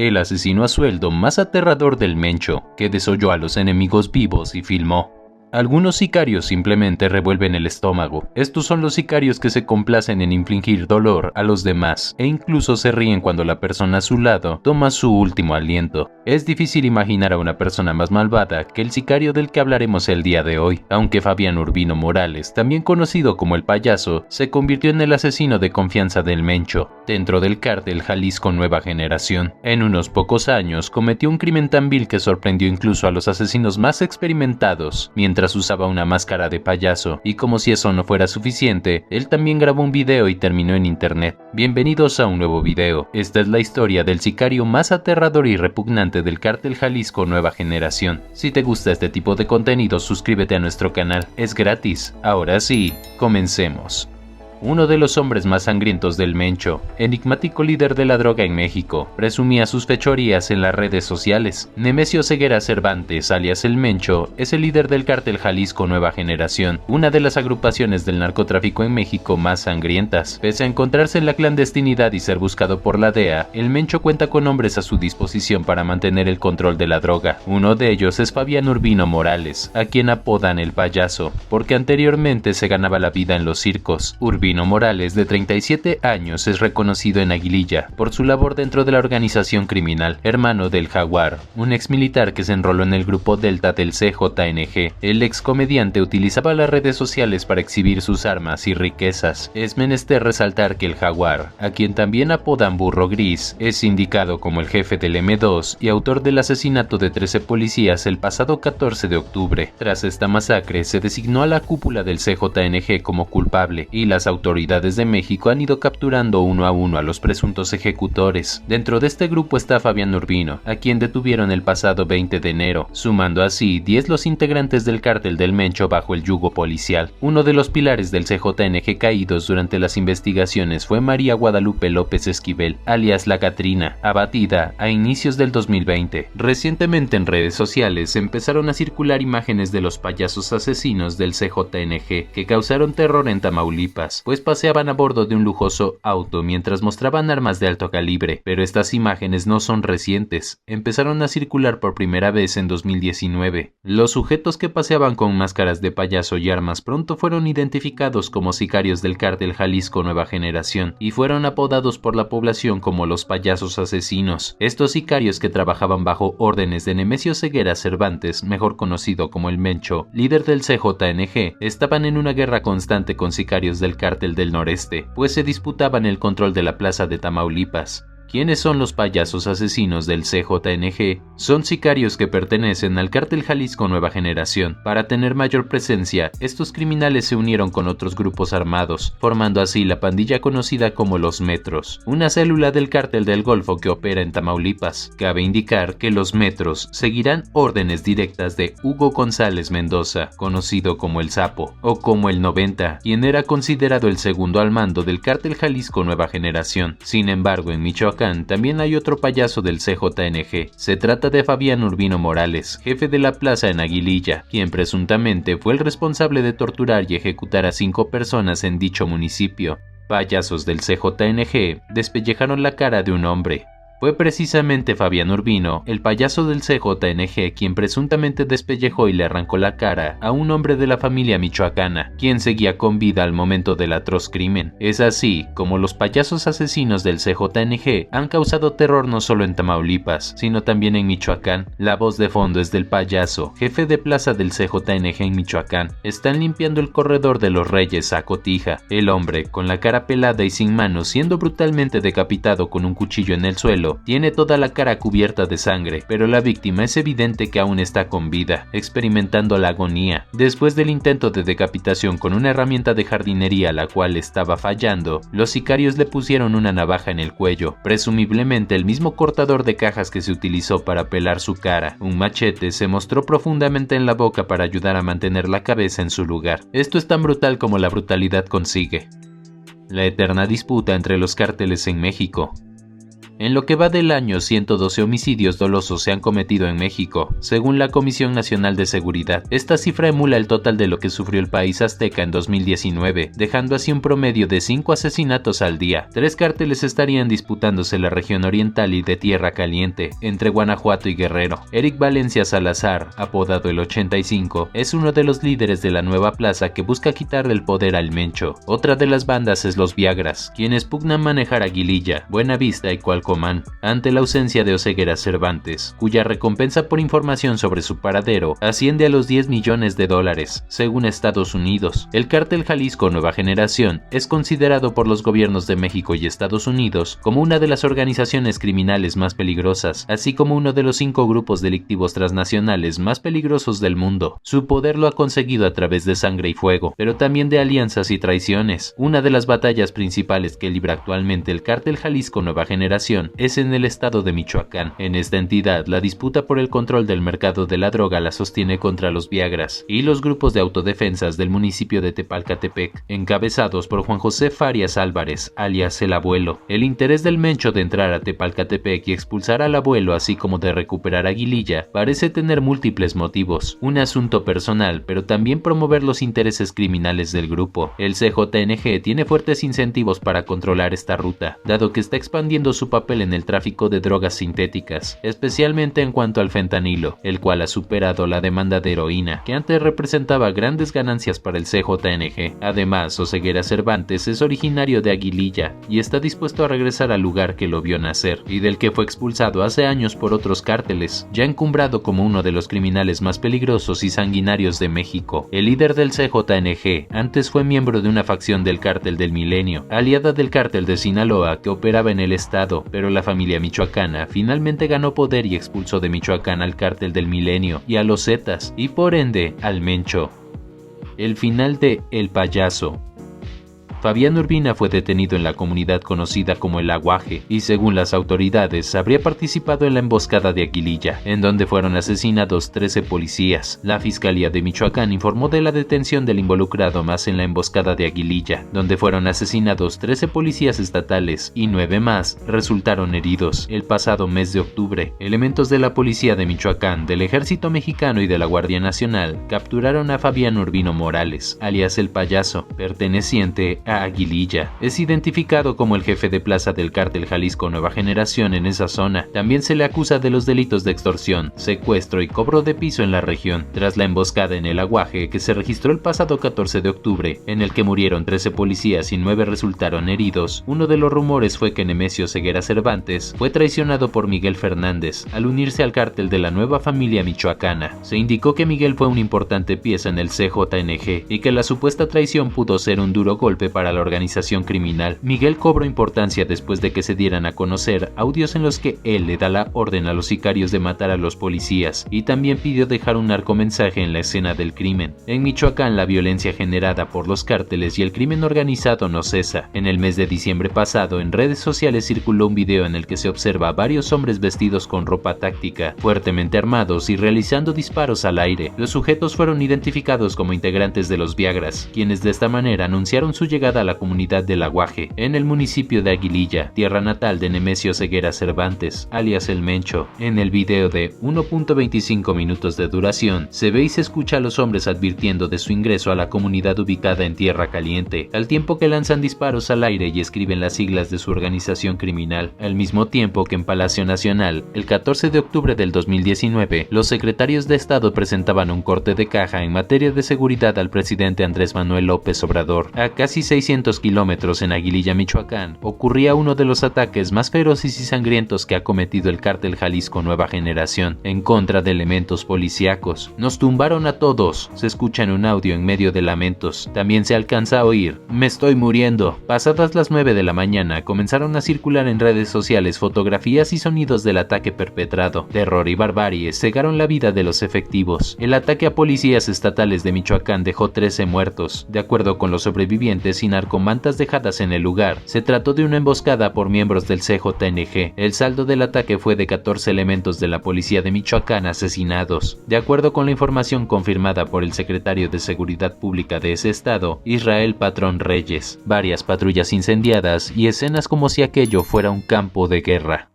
el asesino a sueldo más aterrador del Mencho, que desolló a los enemigos vivos y filmó. Algunos sicarios simplemente revuelven el estómago. Estos son los sicarios que se complacen en infligir dolor a los demás e incluso se ríen cuando la persona a su lado toma su último aliento. Es difícil imaginar a una persona más malvada que el sicario del que hablaremos el día de hoy, aunque Fabián Urbino Morales, también conocido como el Payaso, se convirtió en el asesino de confianza del Mencho, dentro del cártel Jalisco Nueva Generación. En unos pocos años cometió un crimen tan vil que sorprendió incluso a los asesinos más experimentados, mientras usaba una máscara de payaso, y como si eso no fuera suficiente, él también grabó un video y terminó en internet. Bienvenidos a un nuevo video. Esta es la historia del sicario más aterrador y repugnante del cártel Jalisco Nueva Generación. Si te gusta este tipo de contenido, suscríbete a nuestro canal, es gratis. Ahora sí, comencemos. Uno de los hombres más sangrientos del Mencho, enigmático líder de la droga en México, presumía sus fechorías en las redes sociales. Nemesio Ceguera Cervantes, alias el Mencho, es el líder del cártel Jalisco Nueva Generación, una de las agrupaciones del narcotráfico en México más sangrientas. Pese a encontrarse en la clandestinidad y ser buscado por la DEA, el Mencho cuenta con hombres a su disposición para mantener el control de la droga. Uno de ellos es Fabián Urbino Morales, a quien apodan el Payaso, porque anteriormente se ganaba la vida en los circos. Urbino Morales, de 37 años, es reconocido en Aguililla por su labor dentro de la organización criminal, hermano del Jaguar, un ex militar que se enroló en el grupo Delta del CJNG. El ex comediante utilizaba las redes sociales para exhibir sus armas y riquezas. Es menester resaltar que el Jaguar, a quien también apodan Burro Gris, es indicado como el jefe del M2 y autor del asesinato de 13 policías el pasado 14 de octubre. Tras esta masacre, se designó a la cúpula del CJNG como culpable y las autoridades de México han ido capturando uno a uno a los presuntos ejecutores. Dentro de este grupo está Fabián Urbino, a quien detuvieron el pasado 20 de enero, sumando así 10 los integrantes del cártel del Mencho bajo el yugo policial. Uno de los pilares del CJNG caídos durante las investigaciones fue María Guadalupe López Esquivel, alias La Catrina, abatida a inicios del 2020. Recientemente en redes sociales empezaron a circular imágenes de los payasos asesinos del CJNG que causaron terror en Tamaulipas, pues paseaban a bordo de un lujoso auto mientras mostraban armas de alto calibre, pero estas imágenes no son recientes, empezaron a circular por primera vez en 2019. Los sujetos que paseaban con máscaras de payaso y armas pronto fueron identificados como sicarios del cártel Jalisco Nueva Generación y fueron apodados por la población como los payasos asesinos. Estos sicarios, que trabajaban bajo órdenes de Nemesio Ceguera Cervantes, mejor conocido como el Mencho, líder del CJNG, estaban en una guerra constante con sicarios del cártel del Noreste, pues se disputaban el control de la plaza de Tamaulipas. ¿Quiénes son los payasos asesinos del CJNG? Son sicarios que pertenecen al cártel Jalisco Nueva Generación. Para tener mayor presencia, estos criminales se unieron con otros grupos armados, formando así la pandilla conocida como los Metros, una célula del cártel del Golfo que opera en Tamaulipas. Cabe indicar que los Metros seguirán órdenes directas de Hugo González Mendoza, conocido como el Sapo, o como el 90, quien era considerado el segundo al mando del cártel Jalisco Nueva Generación. Sin embargo, en Michoacán también hay otro payaso del CJNG. Se trata de Fabián Urbino Morales, jefe de la plaza en Aguililla, quien presuntamente fue el responsable de torturar y ejecutar a 5 personas en dicho municipio. Payasos del CJNG despellejaron la cara de un hombre. Fue precisamente Fabián Urbino, el payaso del CJNG, quien presuntamente despellejó y le arrancó la cara a un hombre de la familia michoacana, quien seguía con vida al momento del atroz crimen. Es así como los payasos asesinos del CJNG han causado terror no solo en Tamaulipas, sino también en Michoacán. La voz de fondo es del Payaso, jefe de plaza del CJNG en Michoacán. Están limpiando el corredor de los Reyes a Cotija. El hombre, con la cara pelada y sin manos, siendo brutalmente decapitado con un cuchillo en el suelo, tiene toda la cara cubierta de sangre, pero la víctima es evidente que aún está con vida, experimentando la agonía. Después del intento de decapitación con una herramienta de jardinería la cual estaba fallando, los sicarios le pusieron una navaja en el cuello, presumiblemente el mismo cortador de cajas que se utilizó para pelar su cara. Un machete se mostró profundamente en la boca para ayudar a mantener la cabeza en su lugar. Esto es tan brutal como la brutalidad consigue. La eterna disputa entre los cárteles en México. En lo que va del año, 112 homicidios dolosos se han cometido en México, según la Comisión Nacional de Seguridad. Esta cifra emula el total de lo que sufrió el país azteca en 2019, dejando así un promedio de 5 asesinatos al día. 3 cárteles estarían disputándose la región oriental y de Tierra Caliente, entre Guanajuato y Guerrero. Eric Valencia Salazar, apodado el 85, es uno de los líderes de la nueva plaza que busca quitarle el poder al Mencho. Otra de las bandas es los Viagras, quienes pugnan manejar Aguililla, Buenavista y Cualcomán, ante la ausencia de Oseguera Cervantes, cuya recompensa por información sobre su paradero asciende a los $10 millones, según Estados Unidos. El cártel Jalisco Nueva Generación es considerado por los gobiernos de México y Estados Unidos como una de las organizaciones criminales más peligrosas, así como uno de los 5 grupos delictivos transnacionales más peligrosos del mundo. Su poder lo ha conseguido a través de sangre y fuego, pero también de alianzas y traiciones. Una de las batallas principales que libra actualmente el cártel Jalisco Nueva Generación es en el estado de Michoacán. En esta entidad, la disputa por el control del mercado de la droga la sostiene contra los Viagras y los grupos de autodefensas del municipio de Tepalcatepec, encabezados por Juan José Farias Álvarez, alias el Abuelo. El interés del Mencho de entrar a Tepalcatepec y expulsar al Abuelo, así como de recuperar Aguililla, parece tener múltiples motivos. Un asunto personal, pero también promover los intereses criminales del grupo. El CJNG tiene fuertes incentivos para controlar esta ruta, dado que está expandiendo su papel en el tráfico de drogas sintéticas, especialmente en cuanto al fentanilo, el cual ha superado la demanda de heroína, que antes representaba grandes ganancias para el CJNG. Además, Oseguera Cervantes es originario de Aguililla y está dispuesto a regresar al lugar que lo vio nacer y del que fue expulsado hace años por otros cárteles, ya encumbrado como uno de los criminales más peligrosos y sanguinarios de México. El líder del CJNG antes fue miembro de una facción del Cártel del Milenio, aliada del Cártel de Sinaloa que operaba en el estado, pero la familia michoacana finalmente ganó poder y expulsó de Michoacán al Cártel del Milenio y a los Zetas, y por ende al Mencho. El final de El Payaso. Fabián Urbina fue detenido en la comunidad conocida como El Aguaje y, según las autoridades, habría participado en la emboscada de Aguililla, en donde fueron asesinados 13 policías. La Fiscalía de Michoacán informó de la detención del involucrado más en la emboscada de Aguililla, donde fueron asesinados 13 policías estatales y 9 más resultaron heridos. El pasado mes de octubre, elementos de la Policía de Michoacán, del Ejército Mexicano y de la Guardia Nacional capturaron a Fabián Urbino Morales, alias El Payaso, perteneciente a Aguililla. Es identificado como el jefe de plaza del cártel Jalisco Nueva Generación en esa zona. También se le acusa de los delitos de extorsión, secuestro y cobro de piso en la región. Tras la emboscada en El Aguaje que se registró el pasado 14 de octubre, en el que murieron 13 policías y 9 resultaron heridos, uno de los rumores fue que Nemesio Oseguera Cervantes fue traicionado por Miguel Fernández al unirse al cártel de la nueva familia michoacana. Se indicó que Miguel fue una importante pieza en el CJNG y que la supuesta traición pudo ser un duro golpe para la organización criminal. Miguel cobró importancia después de que se dieran a conocer audios en los que él le da la orden a los sicarios de matar a los policías y también pidió dejar un narcomensaje en la escena del crimen. En Michoacán, la violencia generada por los cárteles y el crimen organizado no cesa. En el mes de diciembre pasado, en redes sociales circuló un video en el que se observa a varios hombres vestidos con ropa táctica, fuertemente armados y realizando disparos al aire. Los sujetos fueron identificados como integrantes de los Viagras, quienes de esta manera anunciaron su llegada a la comunidad del Aguaje, en el municipio de Aguililla, tierra natal de Nemesio Oseguera Cervantes, alias El Mencho. En el video de 1.25 minutos de duración, se ve y se escucha a los hombres advirtiendo de su ingreso a la comunidad ubicada en Tierra Caliente, al tiempo que lanzan disparos al aire y escriben las siglas de su organización criminal. Al mismo tiempo que en Palacio Nacional, el 14 de octubre del 2019, los secretarios de Estado presentaban un corte de caja en materia de seguridad al presidente Andrés Manuel López Obrador. A casi 600 kilómetros en Aguililla, Michoacán, ocurría uno de los ataques más feroces y sangrientos que ha cometido el cártel Jalisco Nueva Generación en contra de elementos policíacos. Nos tumbaron a todos, se escucha en un audio en medio de lamentos. También se alcanza a oír: me estoy muriendo. Pasadas las 9 de la mañana, comenzaron a circular en redes sociales fotografías y sonidos del ataque perpetrado. Terror y barbarie cegaron la vida de los efectivos. El ataque a policías estatales de Michoacán dejó 13 muertos. De acuerdo con los sobrevivientes, asesinar con mantas dejadas en el lugar. Se trató de una emboscada por miembros del CJNG. El saldo del ataque fue de 14 elementos de la policía de Michoacán asesinados. De acuerdo con la información confirmada por el secretario de Seguridad Pública de ese estado, Israel Patrón Reyes, varias patrullas incendiadas y escenas como si aquello fuera un campo de guerra.